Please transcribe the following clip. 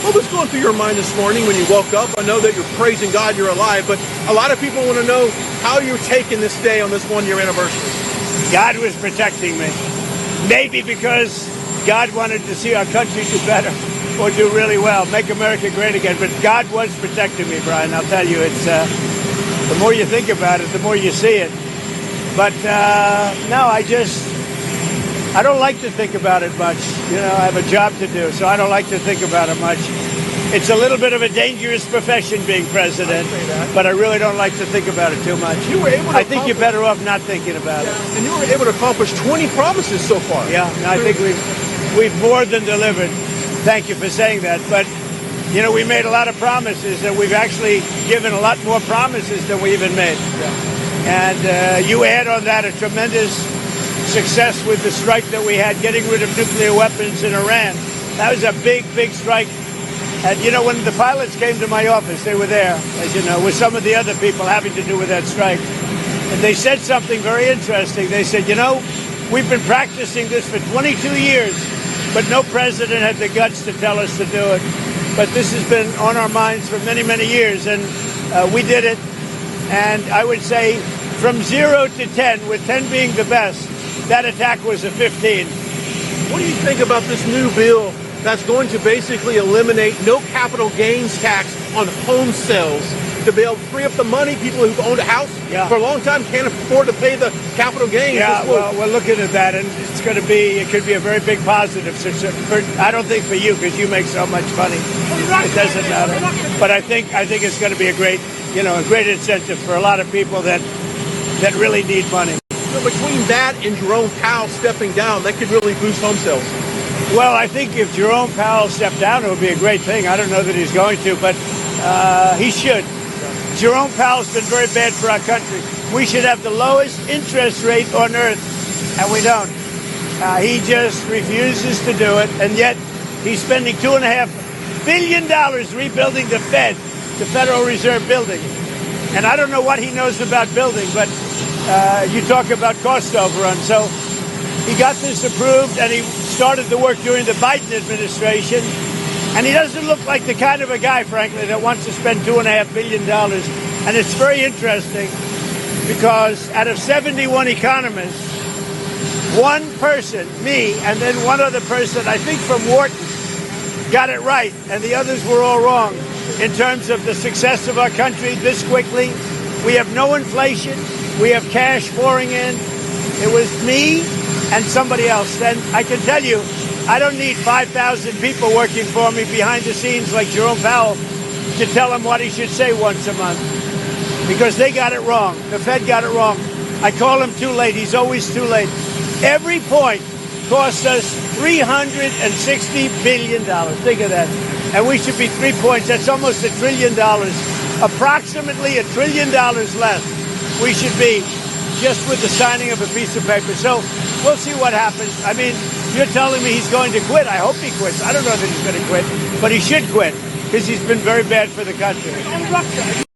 What was going through your mind this morning when you woke up? I know that you're praising God you're alive, but a lot of people want to know how you're taking this day on this 1-year anniversary. God was protecting me. Maybe because God wanted to see our country do better or do really well, make America great again. But God was protecting me, Brian. I'll tell you, it's the more you think about it, the more you see it. But no, I don't like to think about it much. You know, I have a job to do, so I don't like to think about it much. It's a little bit of a dangerous profession being president, but I really don't like to think about it too much. I think you're better off not thinking about it. And you were able to accomplish 20 promises so far. Yeah, I think we've more than delivered. Thank you for saying that. But, you know, we made a lot of promises, and we've actually given a lot more promises than we even made. Yeah. And you add on that a tremendous success with the strike that we had, getting rid of nuclear weapons in Iran. That was a big, big strike. And, you know, when the pilots came to my office, they were there, as you know, with some of the other people having to do with that strike. And they said something very interesting. They said, you know, we've been practicing this for 22 years, but no president had the guts to tell us to do it. But this has been on our minds for many, many years, and we did it. And I would say from 0 to 10, with 10 being the best, that attack was a 15. What do you think about this new bill that's going to basically eliminate no capital gains tax on home sales to be able to free up the money? People who've owned a house for a long time can't afford to pay the capital gains. Yeah, well, we're looking at that, and it could be a very big positive. I don't think for you, because you make so much money, it doesn't matter. But I think it's going to be a great incentive for a lot of people that really need money. So between that and Jerome Powell stepping down, that could really boost home sales. Well, I think if Jerome Powell stepped down, it would be a great thing. I don't know that he's going to, but he should. Jerome Powell's been very bad for our country. We should have the lowest interest rate on earth, and we don't. He just refuses to do it, and yet he's spending $2.5 billion rebuilding the Fed, the Federal Reserve building. And I don't know what he knows about building, but you talk about cost overrun. So he got this approved, and he started the work during the Biden administration. And he doesn't look like the kind of a guy, frankly, that wants to spend $2.5 billion. And it's very interesting because out of 71 economists, one person, me, and then one other person, I think from Wharton, got it right. And the others were all wrong in terms of the success of our country this quickly. We have no inflation. We have cash pouring in. It was me and somebody else. And I can tell you, I don't need 5,000 people working for me behind the scenes like Jerome Powell to tell him what he should say once a month, because they got it wrong. The Fed got it wrong. I call him too late. He's always too late. Every point cost us $360 billion. Think of that. And we should be 3 points. That's almost $1 trillion. Approximately $1 trillion less we should be just with the signing of a piece of paper. So we'll see what happens. I mean, you're telling me he's going to quit. I hope he quits. I don't know that he's going to quit, but he should quit because he's been very bad for the country.